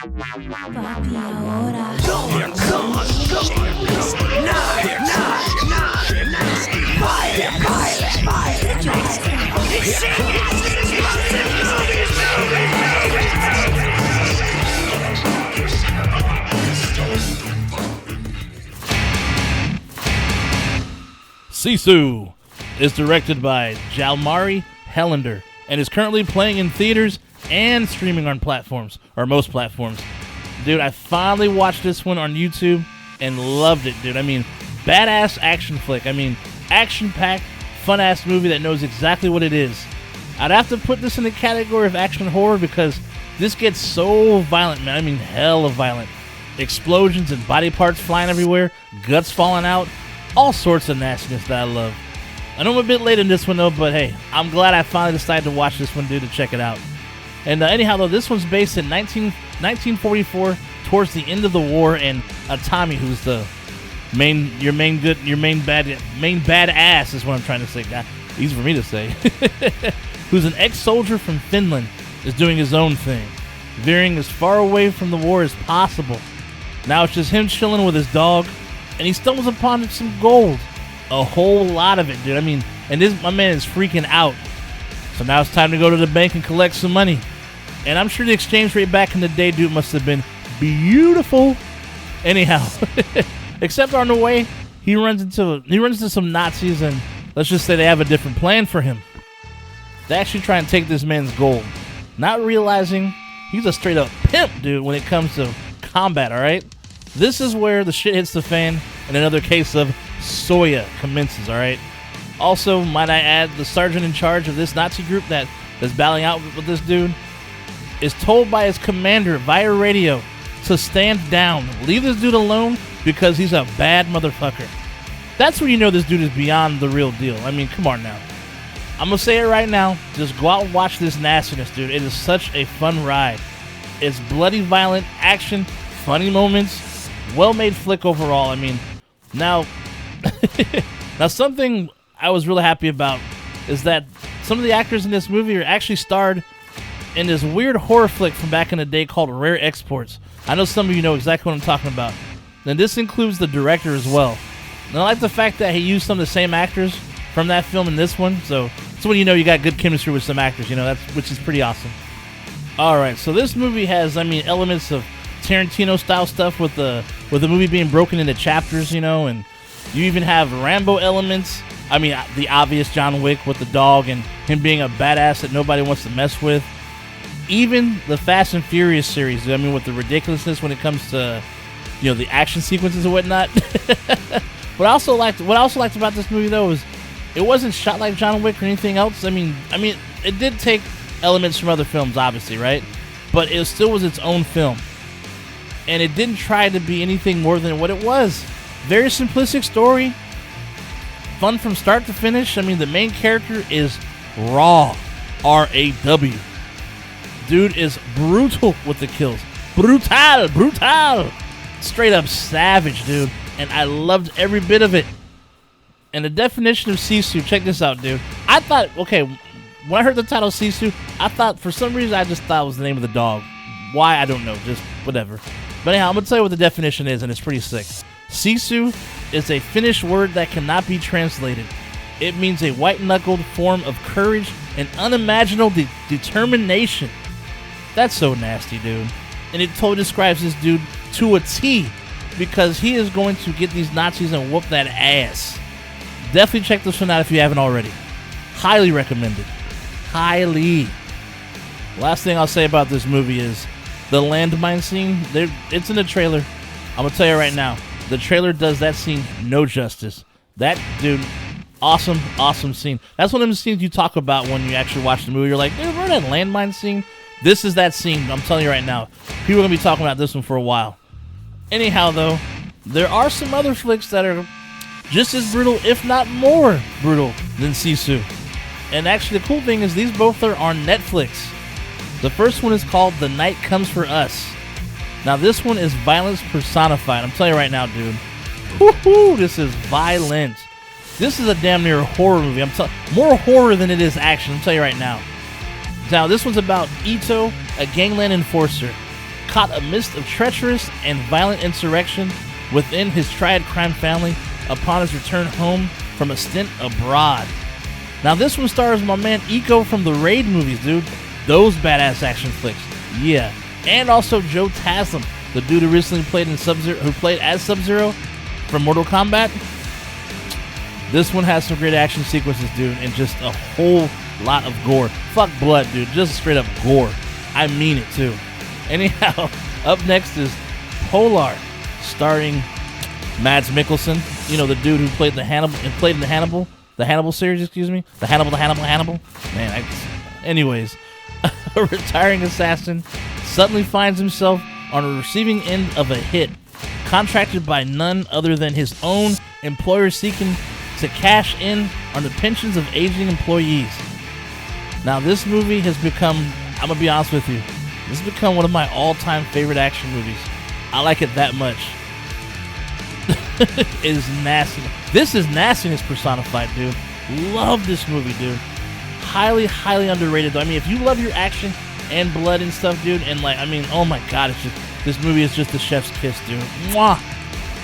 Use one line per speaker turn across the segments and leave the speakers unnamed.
Papi, ahora.
Sisu is directed by Jalmari Helander and is currently playing in theaters and streaming on platforms, or most platforms. Dude, I finally watched this one on YouTube and loved it, dude. I mean, badass action flick. I mean, action-packed, fun-ass movie that knows exactly what it is. I'd have to put this in the category of action horror because this gets so violent, man. I mean, hella violent. Explosions and body parts flying everywhere, guts falling out, all sorts of nastiness that I love. I know I'm a bit late in this one, though, but hey, I'm glad I finally decided to watch this one, dude, to check it out. And anyhow, though, this one's based in 1944, towards the end of the war, and Tommy, who's the main badass is what I'm trying to say. God, easy for me to say. Who's an ex-soldier from Finland, is doing his own thing, veering as far away from the war as possible. Now it's just him chilling with his dog, and he stumbles upon some gold. A whole lot of it, dude. I mean, and my man is freaking out. So now it's time to go to the bank and collect some money. And I'm sure the exchange rate back in the day, dude, must have been beautiful. Anyhow, except on the way, he runs into some Nazis, and let's just say they have a different plan for him. They actually try and take this man's gold, not realizing he's a straight up pimp, dude, when it comes to combat, alright? This is where the shit hits the fan, and another case of Soya commences, alright? Also, might I add, the sergeant in charge of this Nazi group that's battling out with this dude is told by his commander via radio to stand down. Leave this dude alone because he's a bad motherfucker. That's when you know this dude is beyond the real deal. I mean, come on now. I'm going to say it right now. Just go out and watch this nastiness, dude. It is such a fun ride. It's bloody, violent, action, funny moments, well-made flick overall. I mean, now something I was really happy about is that some of the actors in this movie are actually starred in this weird horror flick from back in the day called Rare Exports. I know some of you know exactly what I'm talking about. And this includes the director as well. And I like the fact that he used some of the same actors from that film in this one. So when you know you got good chemistry with some actors, you know, which is pretty awesome. Alright, so this movie has, I mean, elements of Tarantino-style stuff with the movie being broken into chapters, you know, and you even have Rambo elements. I mean, the obvious John Wick with the dog and him being a badass that nobody wants to mess with. Even the Fast and Furious series, I mean, with the ridiculousness when it comes to, you know, the action sequences and whatnot. What I also liked about this movie, though, is it wasn't shot like John Wick or anything else. I mean, it did take elements from other films, obviously, right? But it still was its own film. And it didn't try to be anything more than what it was. Very simplistic story. Fun from start to finish. I mean, the main character is Raw. R-A-W. Dude is brutal with the kills. Brutal. Straight up savage, dude. And I loved every bit of it. And the definition of Sisu, check this out, dude. I thought, okay, when I heard the title Sisu, I thought, for some reason, I just thought it was the name of the dog. Why, I don't know, just whatever. But anyhow, I'm going to tell you what the definition is, and it's pretty sick. Sisu is a Finnish word that cannot be translated. It means a white-knuckled form of courage and unimaginable determination. That's so nasty, dude. And it totally describes this dude to a T, because he is going to get these Nazis and whoop that ass. Definitely check this one out if you haven't already. Highly recommended. Highly. Last thing I'll say about this movie is the landmine scene. It's in the trailer. I'm going to tell you right now. The trailer does that scene no justice. That, dude, awesome scene. That's one of the scenes you talk about when you actually watch the movie. You're like, dude, remember that landmine scene? This is that scene. I'm telling you right now. People are going to be talking about this one for a while. Anyhow, though, there are some other flicks that are just as brutal, if not more brutal, than Sisu. And actually, the cool thing is these both are on Netflix. The first one is called The Night Comes For Us. Now, this one is violence personified. I'm telling you right now, dude. Woohoo! This is violent. This is a damn near horror movie. More horror than it is action. I'm telling you right now. Now, this one's about Ito, a gangland enforcer, caught amidst of treacherous and violent insurrection within his triad crime family upon his return home from a stint abroad. Now this one stars my man Iko from the Raid movies, dude. Those badass action flicks. Yeah. And also Joe Taslim, the dude who recently played in who played as Sub-Zero from Mortal Kombat. This one has some great action sequences, dude, and just a whole lot of gore. Fuck blood, dude. Just straight up gore. I mean it, too. Anyhow, up next is Polar, starring Mads Mikkelsen. You know, the dude who played the Hannibal series, excuse me. The Hannibal. Man, anyways, a retiring assassin suddenly finds himself on the receiving end of a hit, contracted by none other than his own employer seeking to cash in on the pensions of aging employees. Now, this movie has become, I'm going to be honest with you, this has become one of my all-time favorite action movies. I like it that much. It is nasty. This is nastiness personified, dude. Love this movie, dude. Highly, highly underrated, though. I mean, if you love your action and blood and stuff, dude, and like, I mean, oh my god, it's just, this movie is just a chef's kiss, dude. Mwah!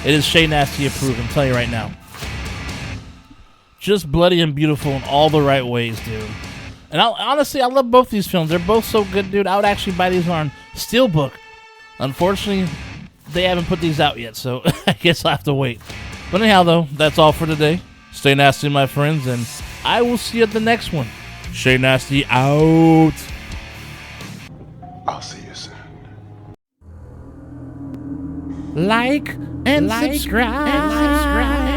It is Shay Nasty approved, I'm telling you right now. Just bloody and beautiful in all the right ways, dude. And honestly, I love both these films. They're both so good, dude. I would actually buy these on Steelbook. Unfortunately, they haven't put these out yet, so I guess I'll have to wait. But anyhow, though, that's all for today. Stay nasty, my friends, and I will see you at the next one. Shay Nasty out.
I'll see you soon.
Like and subscribe.